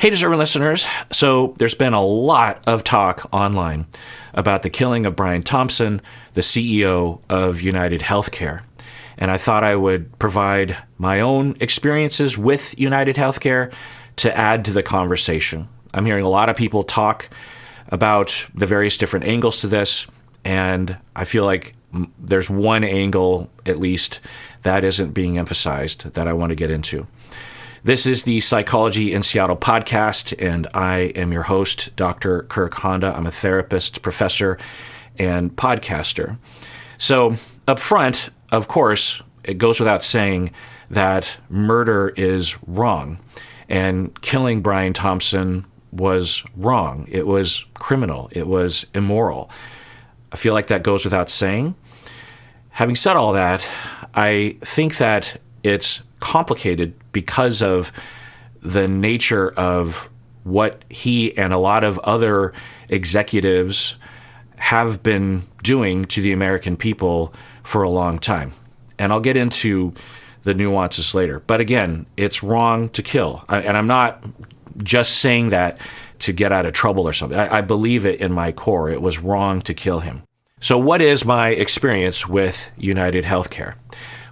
Hey, deserving listeners. So there's been a lot of talk online about the killing of Brian Thompson, the CEO of UnitedHealthcare. And I thought I would provide my own experiences with UnitedHealthcare to add to the conversation. I'm hearing a lot of people talk about the various different angles to this, and I feel like there's one angle, at least, that isn't being emphasized that I want to get into. This is the Psychology in Seattle podcast, and I am your host, Dr. Kirk Honda. I'm a therapist, professor, and podcaster. So up front, of course, it goes without saying that murder is wrong, and killing Brian Thompson was wrong. It was criminal. It was immoral. I feel like that goes without saying. Having said all that, I think that it's complicated because of the nature of what he and a lot of other executives have been doing to the American people for a long time. And I'll get into the nuances later. But again, it's wrong to kill. And I'm not just saying that to get out of trouble or something. I believe it in my core. It was wrong to kill him. So what is my experience with UnitedHealthcare?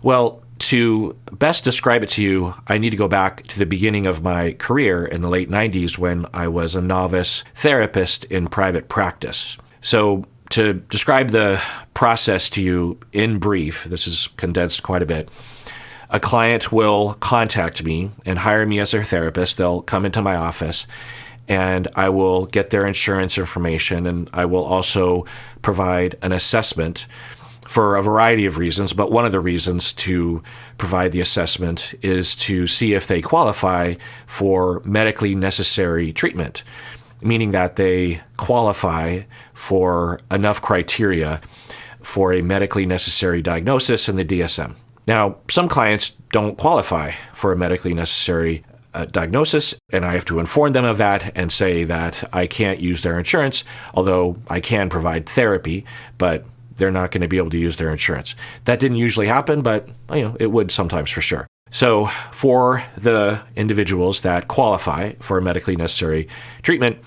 Well, to best describe it to you, I need to go back to the beginning of my career in the late 90s when I was a novice therapist in private practice. So to describe the process to you in brief, this is condensed quite a bit. A client will contact me and hire me as their therapist. They'll come into my office and I will get their insurance information, and I will also provide an assessment for a variety of reasons, but one of the reasons to provide the assessment is to see if they qualify for medically necessary treatment, meaning that they qualify for enough criteria for a medically necessary diagnosis in the DSM. Now, some clients don't qualify for a medically necessary diagnosis, and I have to inform them of that and say that I can't use their insurance, although I can provide therapy, but they're not going to be able to use their insurance. That didn't usually happen, but it would sometimes for sure. So for the individuals that qualify for medically necessary treatment,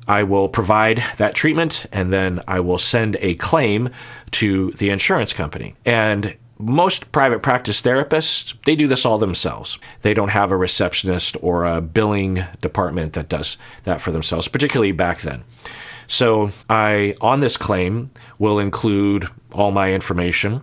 I will provide that treatment, and then I will send a claim to the insurance company. And most private practice therapists, they do this all themselves. They don't have a receptionist or a billing department that does that for themselves, particularly back then. So I, on this claim, will include all my information,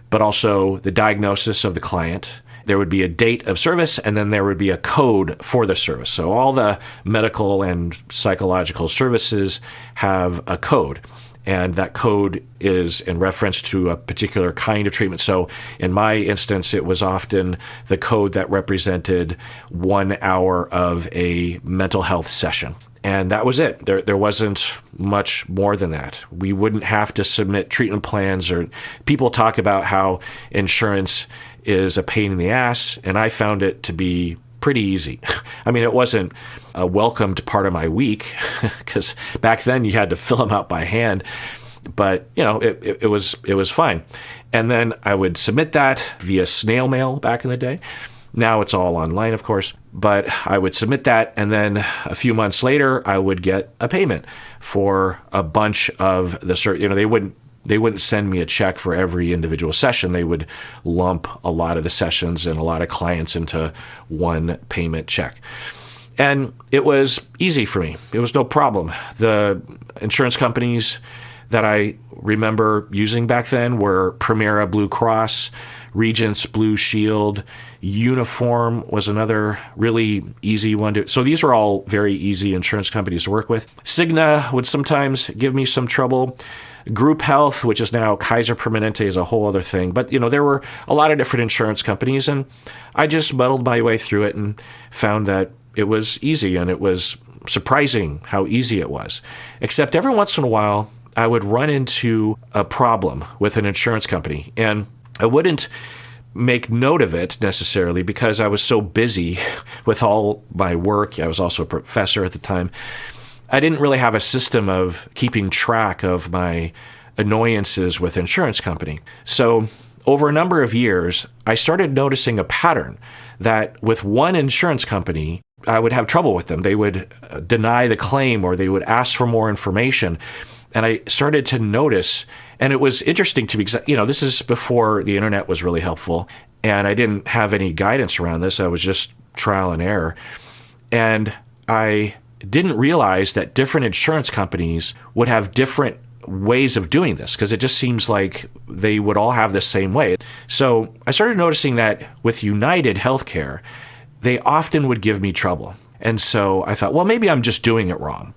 but also the diagnosis of the client. There would be a date of service, and then there would be a code for the service. So all the medical and psychological services have a code, and that code is in reference to a particular kind of treatment. So in my instance, it was often the code that represented 1 hour of a mental health session. And that was it. There wasn't much more than that. We wouldn't have to submit treatment plans, or people talk about how insurance is a pain in the ass, and I found it to be pretty easy. I mean, it wasn't a welcomed part of my week because back then you had to fill them out by hand, but it was fine. And then I would submit that via snail mail back in the day. Now it's all online, of course, but I would submit that, and then a few months later, I would get a payment for a bunch of the they wouldn't send me a check for every individual session. They would lump a lot of the sessions and a lot of clients into one payment check. And it was easy for me. It was no problem. The insurance companies that I remember using back then were Premera Blue Cross, Regents Blue Shield, Uniform was another really easy one. So these were all very easy insurance companies to work with. Cigna would sometimes give me some trouble. Group Health, which is now Kaiser Permanente, is a whole other thing. But, there were a lot of different insurance companies, and I just muddled my way through it and found that it was easy, and it was surprising how easy it was. Except every once in a while, I would run into a problem with an insurance company, and I wouldn't make note of it necessarily because I was so busy with all my work. I was also a professor at the time. I didn't really have a system of keeping track of my annoyances with insurance company. So over a number of years, I started noticing a pattern that with one insurance company, I would have trouble with them. They would deny the claim or they would ask for more information. And I started to notice, and it was interesting to me because, this is before the internet was really helpful, and I didn't have any guidance around this. I was just trial and error. And I didn't realize that different insurance companies would have different ways of doing this because it just seems like they would all have the same way. So I started noticing that with UnitedHealthcare, they often would give me trouble. And so I thought, well, maybe I'm just doing it wrong.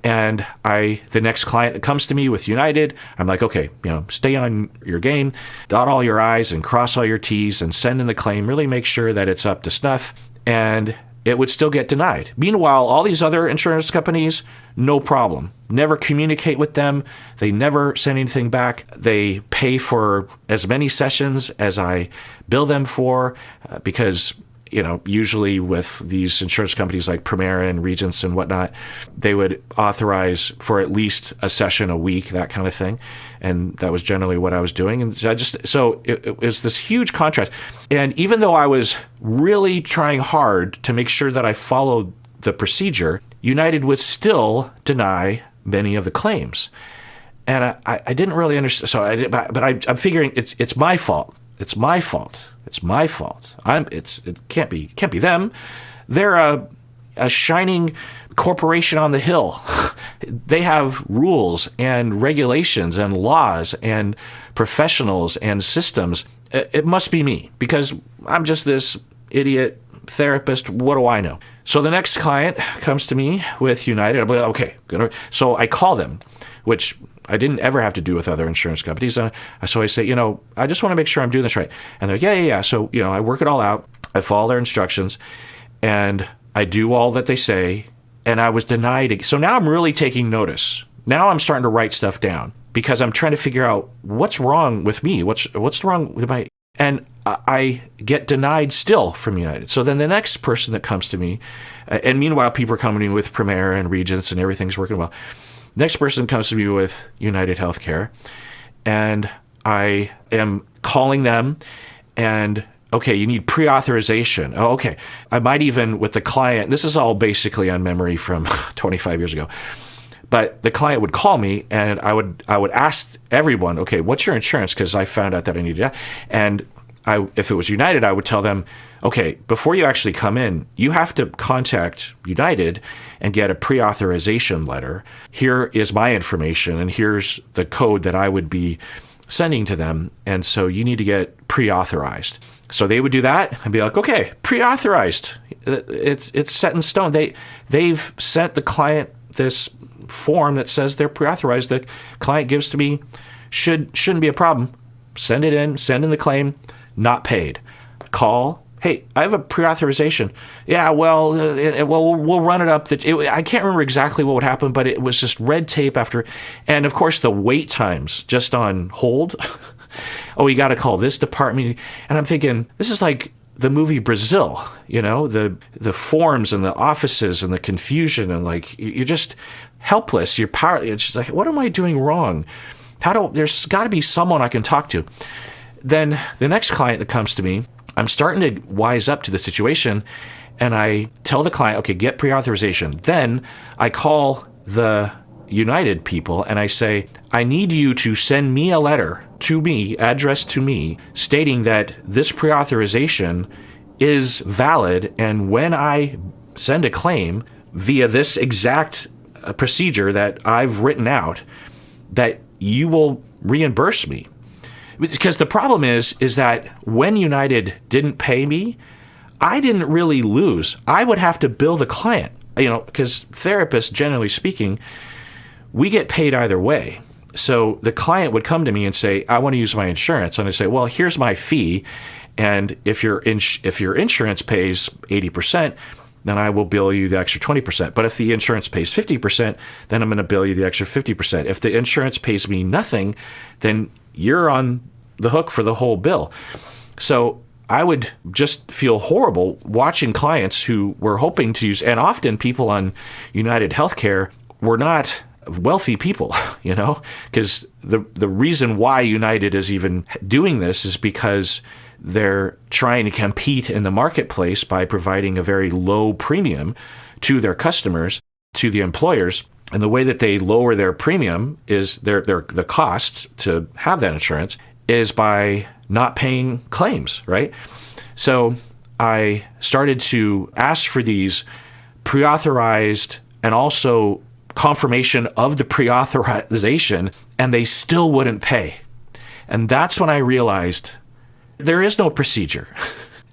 And the next client that comes to me with United, I'm like, okay, stay on your game, dot all your I's and cross all your T's and send in the claim, really make sure that it's up to snuff. And it would still get denied. Meanwhile, all these other insurance companies, no problem. Never communicate with them. They never send anything back. They pay for as many sessions as I bill them for because usually with these insurance companies like Primera and Regents and whatnot, they would authorize for at least a session a week, that kind of thing. And that was generally what I was doing. And so it was this huge contrast. And even though I was really trying hard to make sure that I followed the procedure, United would still deny many of the claims. And I didn't really understand. So I'm figuring it's my fault. It's my fault. It's my fault. It can't be them. They're a shining corporation on the hill. They have rules and regulations and laws and professionals and systems. It must be me because I'm just this idiot therapist. What do I know? So the next client comes to me with United. I'm like, okay, good. So I call them, which I didn't ever have to do with other insurance companies. So I say, I just want to make sure I'm doing this right. And they're like, yeah. So, I work it all out. I follow their instructions and I do all that they say. And I was denied. So now I'm really taking notice. Now I'm starting to write stuff down because I'm trying to figure out what's wrong with me. What's wrong with my, and I get denied still from United. So then the next person that comes to me, and meanwhile, people are coming in with Primera and Regents and everything's working well. Next person comes to me with UnitedHealthcare, and I am calling them, and okay, you need pre-authorization. Oh, okay. I might even, with the client, this is all basically on memory from 25 years ago, but the client would call me, and I would ask everyone, okay, what's your insurance? Because I found out that I needed that. And if it was United, I would tell them, okay, before you actually come in, you have to contact United and get a pre-authorization letter. Here is my information, and here's the code that I would be sending to them. And so you need to get pre-authorized. So they would do that and be like, okay, pre-authorized. It's set in stone. They've sent the client this form that says they're pre-authorized. The client gives to me, shouldn't be a problem. Send it in, send in the claim, not paid. Call. Hey, I have a pre-authorization. Yeah, well, we'll run it up. I can't remember exactly what would happen, but it was just red tape after. And, of course, the wait times just on hold. Oh, you got to call this department. And I'm thinking, this is like the movie Brazil, the forms and the offices and the confusion. And, like, you're just helpless. You're powerless. It's just like, what am I doing wrong? There's got to be someone I can talk to. Then the next client that comes to me, I'm starting to wise up to the situation, and I tell the client, okay, get pre-authorization. Then I call the United people and I say, I need you to send me a letter to me, addressed to me, stating that this pre-authorization is valid, and when I send a claim via this exact procedure that I've written out, that you will reimburse me. Because the problem is that when United didn't pay me, I didn't really lose. I would have to bill the client, because therapists, generally speaking, we get paid either way. So the client would come to me and say, I want to use my insurance. And I say, well, here's my fee. And if your insurance pays 80%, then I will bill you the extra 20%. But if the insurance pays 50%, then I'm going to bill you the extra 50%. If the insurance pays me nothing, then you're on the hook for the whole bill. So I would just feel horrible watching clients who were hoping to use, and often people on UnitedHealthcare were not wealthy people, because the reason why United is even doing this is because they're trying to compete in the marketplace by providing a very low premium to their customers, to the employers. And the way that they lower their premium is the cost to have that insurance is by not paying claims, right? So I started to ask for these pre-authorized and also confirmation of the pre-authorization, and they still wouldn't pay. And that's when I realized there is no procedure.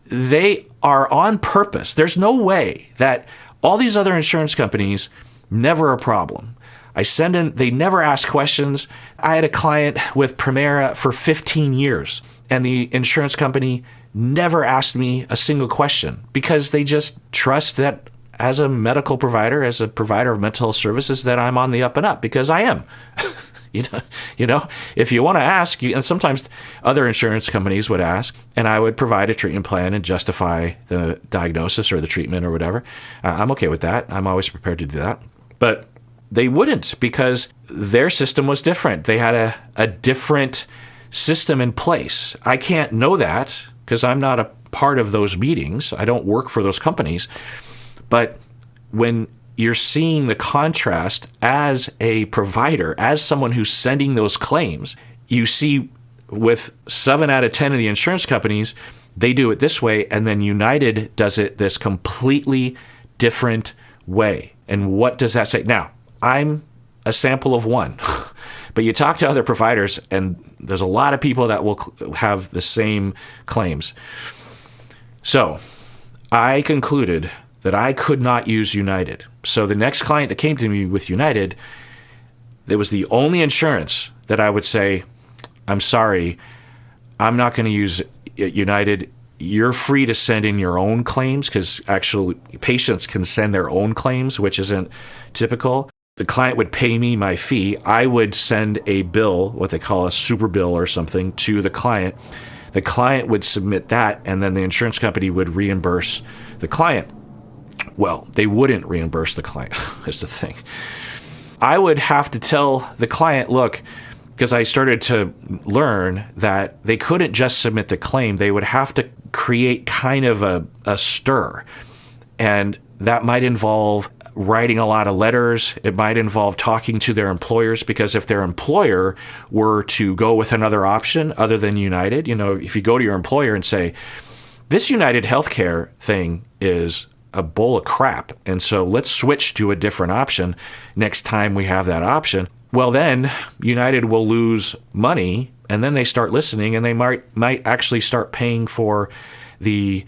They are on purpose. There's no way that all these other insurance companies, never a problem. I send in, they never ask questions. I had a client with Primera for 15 years, and the insurance company never asked me a single question because they just trust that as a medical provider, as a provider of mental health services, that I'm on the up and up because I am. You know, if you want to ask, and sometimes other insurance companies would ask, and I would provide a treatment plan and justify the diagnosis or the treatment or whatever. I'm okay with that. I'm always prepared to do that. But they wouldn't because their system was different. They had a different system in place. I can't know that because I'm not a part of those meetings. I don't work for those companies. But when you're seeing the contrast as a provider, as someone who's sending those claims, you see with 7 out of 10 of the insurance companies, they do it this way, and then United does it this completely different way. And what does that say? Now, I'm a sample of one, but you talk to other providers, and there's a lot of people that will have the same claims. So I concluded that I could not use United. So the next client that came to me with United, it was the only insurance that I would say, I'm sorry, I'm not going to use United. You're free to send in your own claims because actually patients can send their own claims, which isn't typical. The client would pay me my fee. I would send a bill, what they call a super bill or something, to the client. The client would submit that, and then the insurance company would reimburse the client. Well, they wouldn't reimburse the client, is the thing. I would have to tell the client, look, because I started to learn that they couldn't just submit the claim. They would have to create kind of a stir. And that might involve writing a lot of letters. It might involve talking to their employers, because if their employer were to go with another option other than United, if you go to your employer and say, this UnitedHealthcare thing is a bowl of crap, and so let's switch to a different option next time we have that option. Well, then United will lose money, and then they start listening, and they might actually start paying for the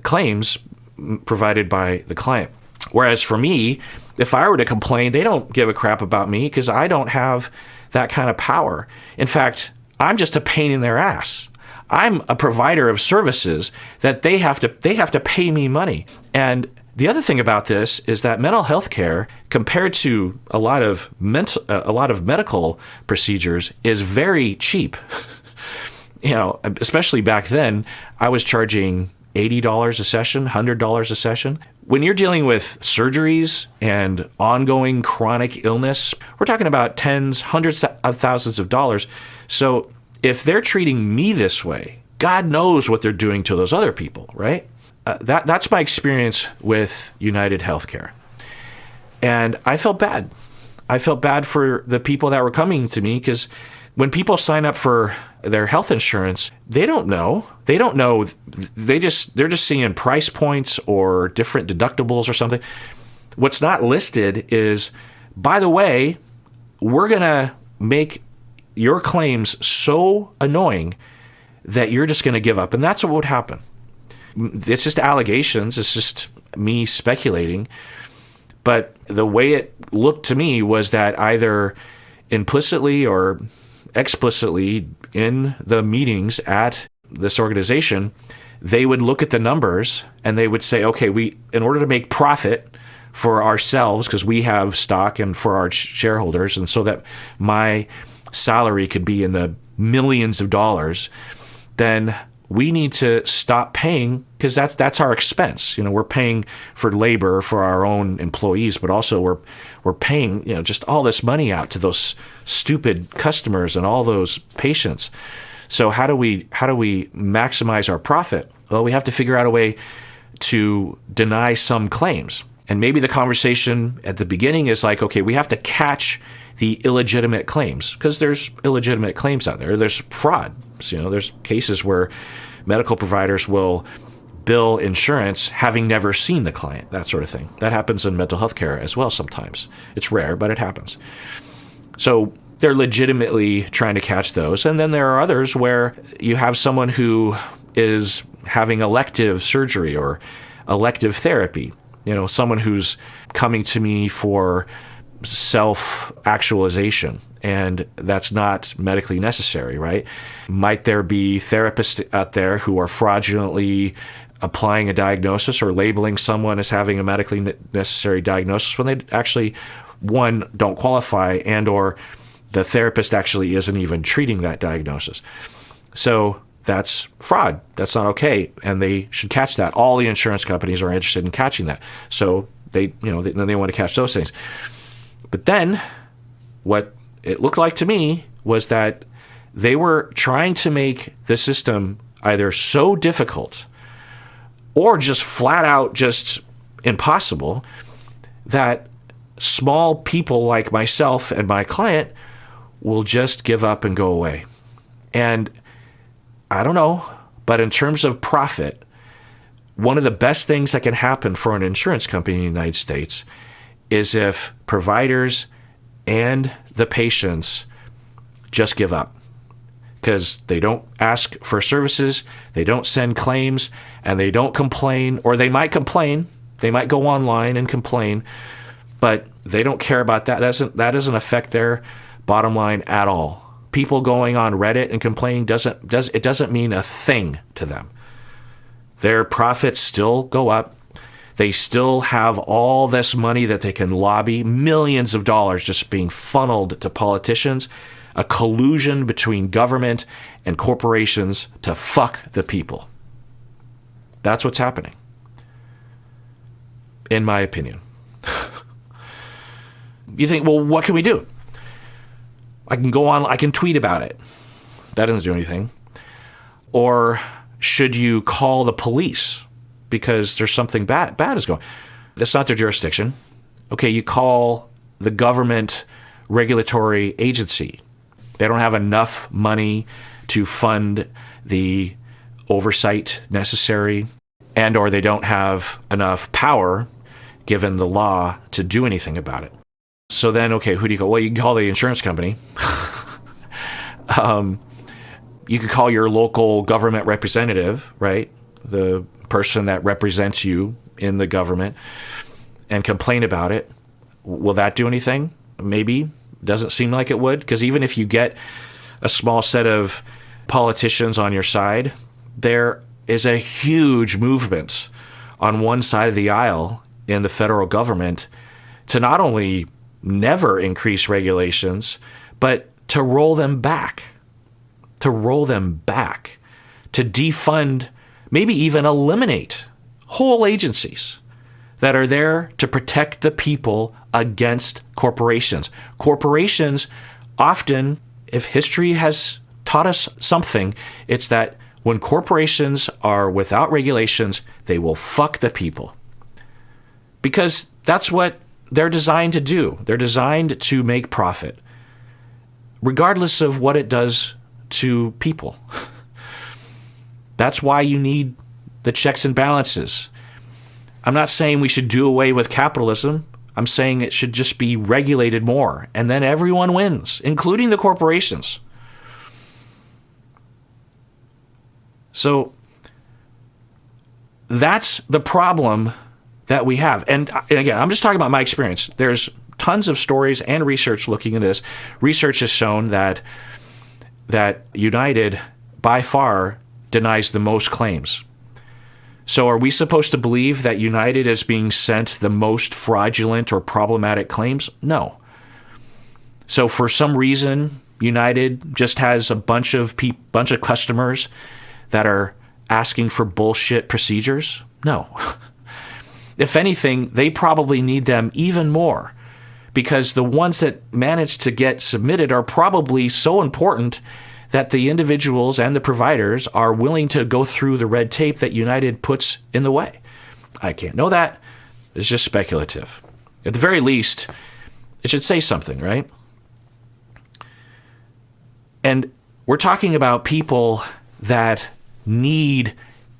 claims provided by the client. Whereas for me, if I were to complain, they don't give a crap about me because I don't have that kind of power. In fact, I'm just a pain in their ass. I'm a provider of services that they have to pay me money. And the other thing about this is that mental health care, compared to a lot of medical procedures, is very cheap. Especially back then, I was charging $80 a session, $100 a session. When you're dealing with surgeries and ongoing chronic illness, we're talking about tens, hundreds of thousands of dollars. So if they're treating me this way, God knows what they're doing to those other people, right? That's my experience with UnitedHealthcare. And I felt bad. I felt bad for the people that were coming to me, because when people sign up for their health insurance, they don't know. They're just seeing price points or different deductibles or something. What's not listed is, by the way, we're going to make your claims so annoying that you're just going to give up. And that's what would happen. It's just allegations. It's just me speculating. But the way it looked to me was that either implicitly or explicitly in the meetings at this organization, they would look at the numbers and they would say, okay, in order to make profit for ourselves, because we have stock, and for our shareholders, and so that my salary could be in the millions of dollars, then we need to stop paying, because that's our expense. We're paying for labor for our own employees, but also we're paying just all this money out to those stupid customers and all those patients. So how do we maximize our profit? Well, we have to figure out a way to deny some claims. And maybe the conversation at the beginning is like, okay, we have to catch the illegitimate claims, because there's illegitimate claims out there. There's fraud. So, there's cases where medical providers will bill insurance having never seen the client, that sort of thing. That happens in mental health care as well sometimes. It's rare, but it happens. So they're legitimately trying to catch those. And then there are others where you have someone who is having elective surgery or elective therapy. Someone who's coming to me for self-actualization, and that's not medically necessary, right? Might there be therapists out there who are fraudulently applying a diagnosis or labeling someone as having a medically necessary diagnosis when they actually, one, don't qualify, and or the therapist actually isn't even treating that diagnosis? So that's fraud. That's not okay, and they should catch that. All the insurance companies are interested in catching that. So they want to catch those things. But then what it looked like to me was that they were trying to make the system either so difficult or just flat out just impossible that small people like myself and my client will just give up and go away. And I don't know, but in terms of profit, one of the best things that can happen for an insurance company in the United States is if providers and the patients just give up, because they don't ask for services, they don't send claims, and they don't complain, or they might complain, they might go online and complain, but they don't care about that. That doesn't affect their bottom line at all. People going on Reddit and complaining doesn't mean a thing to them. Their profits still go up. They still have all this money that they can lobby, millions of dollars just being funneled to politicians, a collusion between government and corporations to fuck the people. That's what's happening, in my opinion. You think, well, what can we do? I can go on, I can tweet about it. That doesn't do anything. Or should you call the police because there's something bad is going on? That's not their jurisdiction. Okay, you call the government regulatory agency. They don't have enough money to fund the oversight necessary, and or they don't have enough power given the law to do anything about it. So then, okay, who do you call? Well, you can call the insurance company. You could call your local government representative, right? The person that represents you in the government, and complain about it. Will that do anything? Maybe. Doesn't seem like it would, because even if you get a small set of politicians on your side, there is a huge movement on one side of the aisle in the federal government to not only never increase regulations, but to roll them back, to defund, maybe even eliminate whole agencies that are there to protect the people against corporations. Corporations often, if history has taught us something, it's that when corporations are without regulations, they will fuck the people. Because that's what they're designed to do. They're designed to make profit, regardless of what it does to people. That's why you need the checks and balances. I'm not saying we should do away with capitalism. I'm saying it should just be regulated more, and then everyone wins, including the corporations. So that's the problem that we have. And again, I'm just talking about my experience. There's tons of stories and research looking at this. Research has shown that United, by far, denies the most claims. So are we supposed to believe that United is being sent the most fraudulent or problematic claims? No. So for some reason, United just has a bunch of customers that are asking for bullshit procedures? No. If anything, they probably need them even more, because the ones that manage to get submitted are probably so important that the individuals and the providers are willing to go through the red tape that United puts in the way. I can't know that. It's just speculative. At the very least, it should say something, right? And we're talking about people that need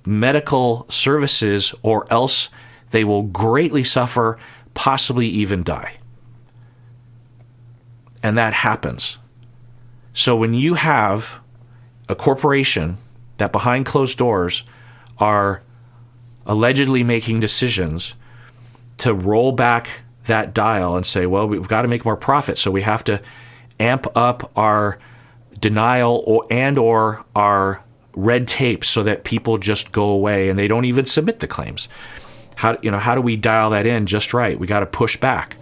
medical services, or else they will greatly suffer, possibly even die. And that happens. So when you have a corporation that behind closed doors are allegedly making decisions to roll back that dial and say, well, we've got to make more profit, so we have to amp up our denial or our red tape so that people just go away and they don't even submit the claims. How do we dial that in just right? We got to push back.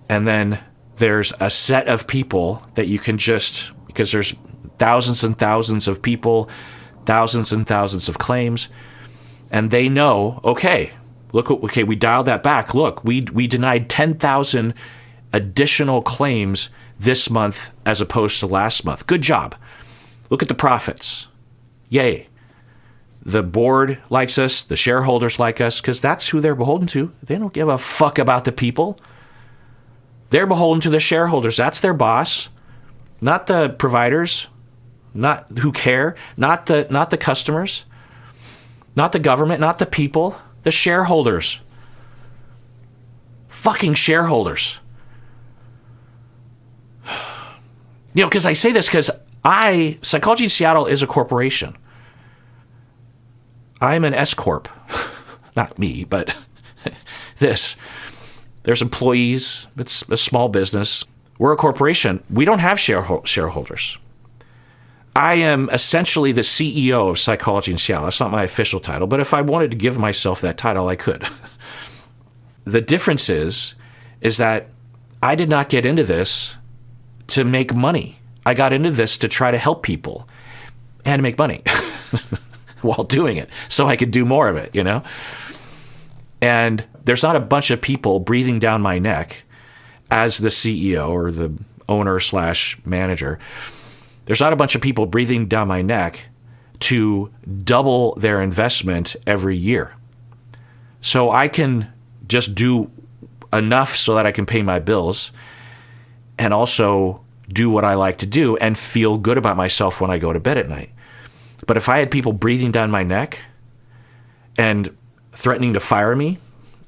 And then there's a set of people that you can just, because there's thousands and thousands of people, thousands and thousands of claims, and they know, okay, we dialed that back. Look, we denied 10,000 additional claims this month as opposed to last month. Good job. Look at the profits. Yay. The board likes us. The shareholders like us, because that's who they're beholden to. They don't give a fuck about the people. They're beholden to the shareholders. That's their boss, not the providers, not who care, not the customers, not the government, not the people, the shareholders. Fucking shareholders. Because I say this because Psychology in Seattle is a corporation. I'm an S Corp. Not me, but this. There's employees. It's a small business. We're a corporation. We don't have shareholders. I am essentially the CEO of Psychology in Seattle. That's not my official title, but if I wanted to give myself that title, I could. The difference is that I did not get into this to make money. I got into this to try to help people and to make money while doing it so I could do more of it, And there's not a bunch of people breathing down my neck as the CEO or the owner / manager. There's not a bunch of people breathing down my neck to double their investment every year. So I can just do enough so that I can pay my bills and also do what I like to do and feel good about myself when I go to bed at night. But if I had people breathing down my neck and threatening to fire me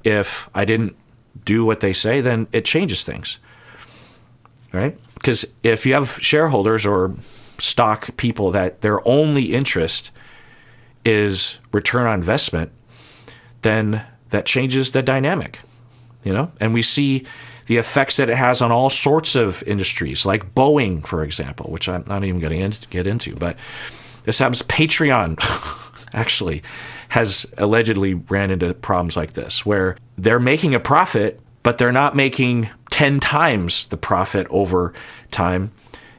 if I didn't do what they say, then it changes things, right? Because if you have shareholders or stock people that their only interest is return on investment, then that changes the dynamic, And we see the effects that it has on all sorts of industries, like Boeing, for example, which I'm not even going to get into. But this happens. Patreon actually has allegedly ran into problems like this, where they're making a profit, but they're not making 10 times the profit over time.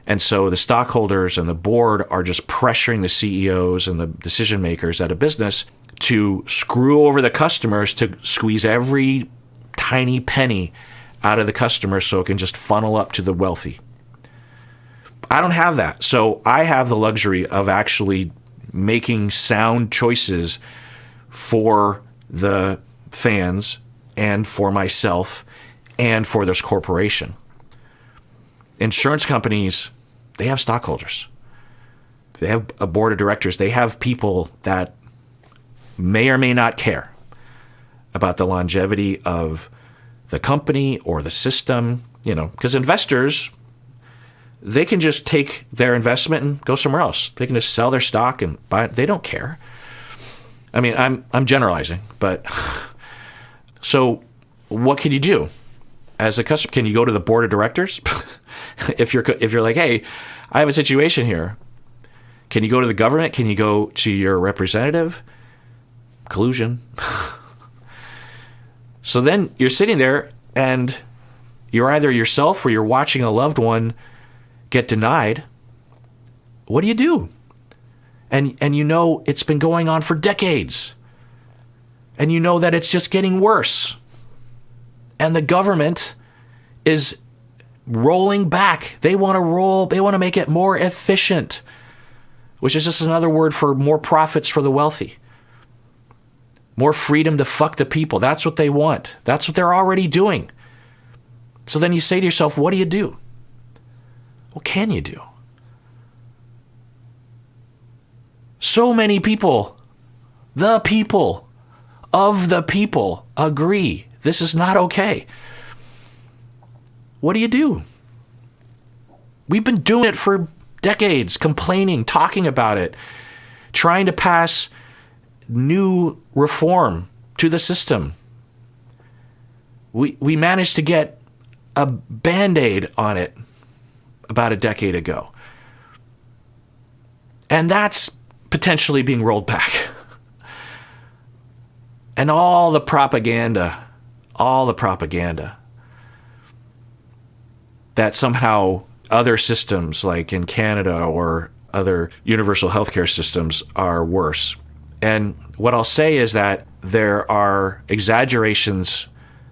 And so the stockholders and the board are just pressuring the CEOs and the decision makers at a business to screw over the customers to squeeze every tiny penny out of the customer so it can just funnel up to the wealthy. I don't have that. So I have the luxury of actually making sound choices for the fans and for myself and for this corporation. Insurance companies, they have stockholders. They have a board of directors. They have people that may or may not care about the longevity of the company or the system, because investors, they can just take their investment and go somewhere else. They can just sell their stock and buy it. They don't care. I mean, I'm generalizing, but so what can you do as a customer? Can you go to the board of directors? if you're like, hey, I have a situation here. Can you go to the government? Can you go to your representative? Collusion. So then you're sitting there and you're either yourself or you're watching a loved one get denied. What do you do? And it's been going on for decades. And you know that it's just getting worse. And the government is rolling back. They want to make it more efficient, which is just another word for more profits for the wealthy. More freedom to fuck the people. That's what they want. That's what they're already doing. So then you say to yourself, what do you do? What can you do? So many people, the people of the people, agree this is not okay. What do you do? We've been doing it for decades, complaining, talking about it, trying to pass new reform to the system. We managed to get a Band-Aid on it about a decade ago. And that's potentially being rolled back. And all the propaganda that somehow other systems like in Canada or other universal healthcare systems are worse. And what I'll say is that there are exaggerations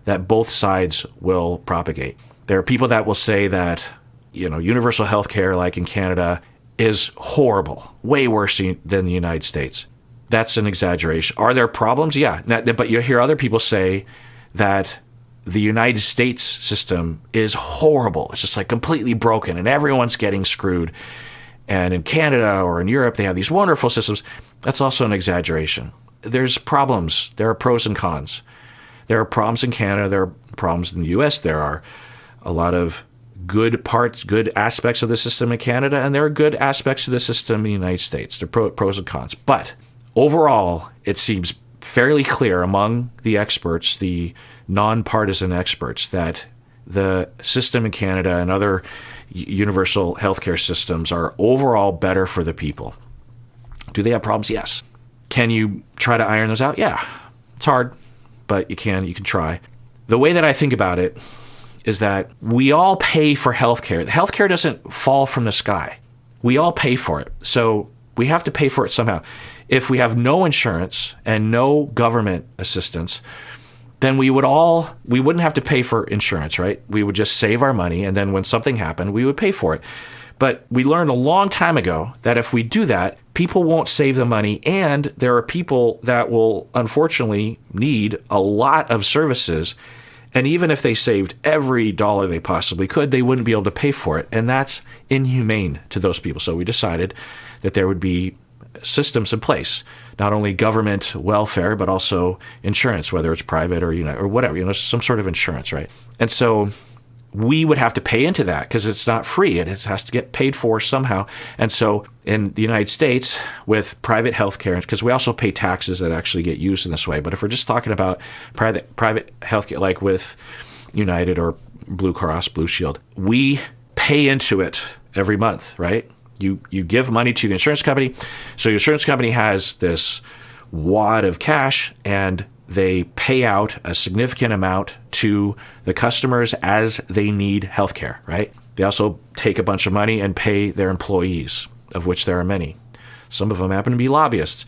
that both sides will propagate. There are people that will say that, universal healthcare like in Canada is horrible, way worse than the United States. That's an exaggeration. Are there problems? Yeah. But you hear other people say that the United States system is horrible. It's just like completely broken and everyone's getting screwed. And in Canada or in Europe, they have these wonderful systems. That's also an exaggeration. There's problems. There are pros and cons. There are problems in Canada. There are problems in the US. There are a lot of good parts, good aspects of the system in Canada, and there are good aspects of the system in the United States. There are pros and cons. But overall, it seems fairly clear among the experts, the nonpartisan experts, that the system in Canada and other universal healthcare systems are overall better for the people. Do they have problems? Yes. Can you try to iron those out? Yeah. It's hard, but you can try. The way that I think about it is that we all pay for healthcare. Healthcare doesn't fall from the sky. We all pay for it. So we have to pay for it somehow. If we have no insurance and no government assistance, then we wouldn't have to pay for insurance, right? We would just save our money, and then when something happened, we would pay for it. But we learned a long time ago that if we do that, people won't save the money, and there are people that will unfortunately need a lot of services. And even if they saved every dollar they possibly could, they wouldn't be able to pay for it. And that's inhumane to those people. So we decided that there would be systems in place, not only government welfare, but also insurance, whether it's private or whatever, some sort of insurance, right? And so we would have to pay into that because it's not free. It has to get paid for somehow. And so in the United States with private healthcare, because we also pay taxes that actually get used in this way. But if we're just talking about private healthcare, like with United or Blue Cross Blue Shield, we pay into it every month, right? You give money to the insurance company. So your insurance company has this wad of cash, and they pay out a significant amount to the customers as they need healthcare, right? They also take a bunch of money and pay their employees, of which there are many. Some of them happen to be lobbyists.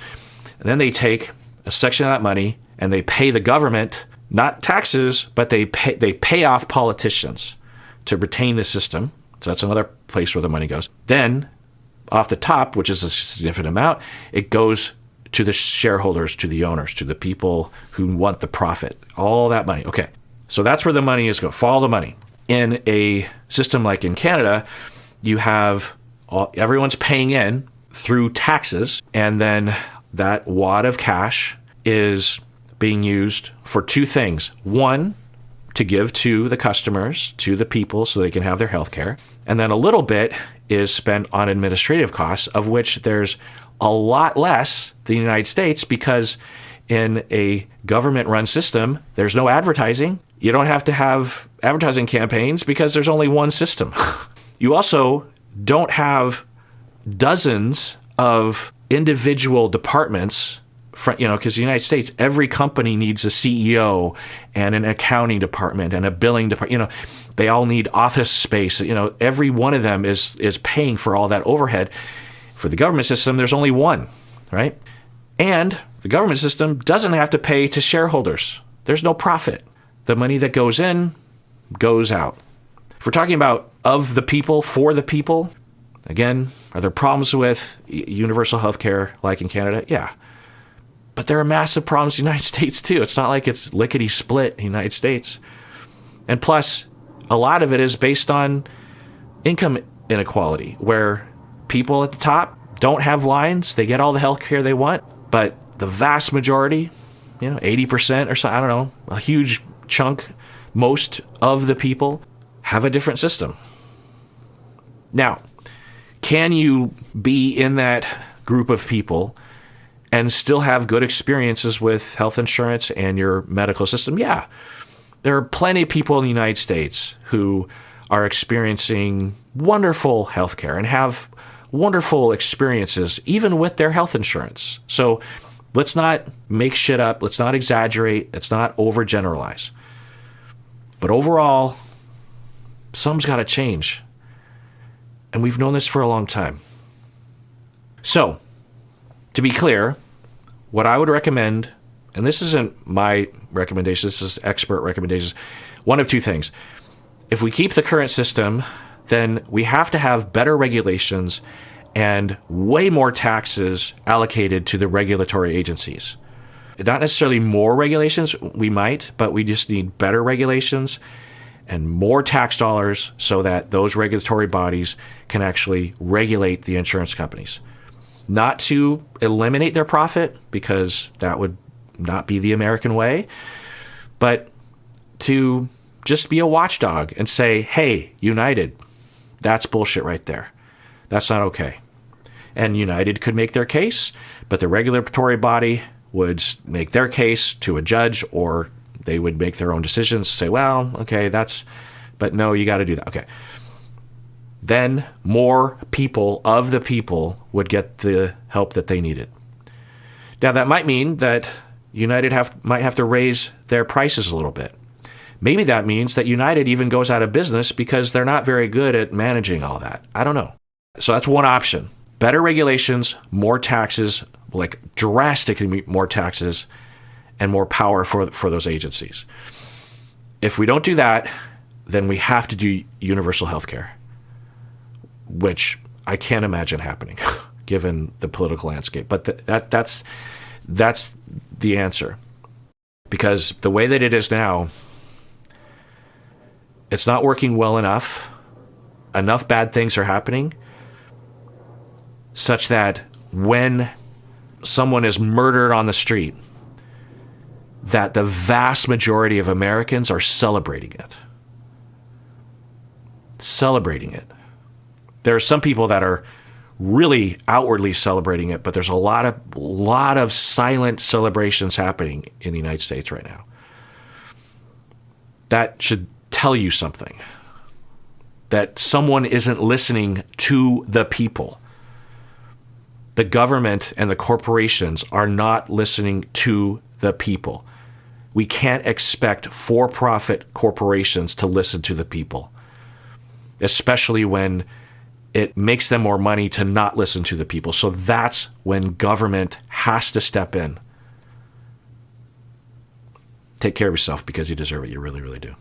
And then they take a section of that money and they pay the government, not taxes, but they pay off politicians to retain the system. So that's another place where the money goes. Then off the top, which is a significant amount, it goes to the shareholders, to the owners, to the people who want the profit, all that money. Okay, so that's where the money is going. Follow the money. In a system like in Canada, you have everyone's paying in through taxes, and then that wad of cash is being used for two things. One, to give to the customers, to the people, so they can have their health care. And then a little bit is spent on administrative costs, of which there's a lot less than the United States, because in a government-run system, there's no advertising. You don't have to have advertising campaigns because there's only one system. You also don't have dozens of individual departments, because the United States, every company needs a CEO and an accounting department and a billing department. They all need office space. Every one of them is paying for all that overhead. For the government system, there's only one, right? And the government system doesn't have to pay to shareholders. There's no profit. The money that goes in goes out. If we're talking about of the people, for the people, again, are there problems with universal health care like in Canada? Yeah. But there are massive problems in the United States too. It's not like it's lickety-split in the United States. And plus, a lot of it is based on income inequality, where people at the top don't have lines. They get all the health care they want, but the vast majority, 80% or so, I don't know, a huge chunk, most of the people have a different system. Now, can you be in that group of people and still have good experiences with health insurance and your medical system? Yeah. There are plenty of people in the United States who are experiencing wonderful health care and have wonderful experiences even with their health insurance. So let's not make shit up. Let's not exaggerate. Let's not overgeneralize. But overall, something's got to change. And we've known this for a long time. So, to be clear, what I would recommend, and this isn't my recommendation, this is expert recommendations, one of two things. If we keep the current system, then we have to have better regulations and way more taxes allocated to the regulatory agencies. Not necessarily more regulations, we might, but we just need better regulations and more tax dollars so that those regulatory bodies can actually regulate the insurance companies. Not to eliminate their profit, because that would not be the American way, but to just be a watchdog and say, hey, United, that's bullshit right there. That's not okay. And United could make their case, but the regulatory body would make their case to a judge, or they would make their own decisions, say, well, okay, but no, you got to do that. Okay. Then more people of the people would get the help that they needed. Now, that might mean that United might have to raise their prices a little bit. Maybe that means that United even goes out of business because they're not very good at managing all that. I don't know. So that's one option. Better regulations, more taxes, like drastically more taxes, and more power for those agencies. If we don't do that, then we have to do universal health care, which I can't imagine happening given the political landscape. But that's the answer. Because the way that it is now, it's not working well enough. Enough bad things are happening such that when someone is murdered on the street, that the vast majority of Americans are celebrating it. Celebrating it. There are some people that are really outwardly celebrating it, but there's a lot of silent celebrations happening in the United States right now. That should tell you something. That someone isn't listening to the people. The government and the corporations are not listening to the people. We can't expect for-profit corporations to listen to the people, especially when it makes them more money to not listen to the people. So that's when government has to step in. Take care of yourself because you deserve it. You really, really do.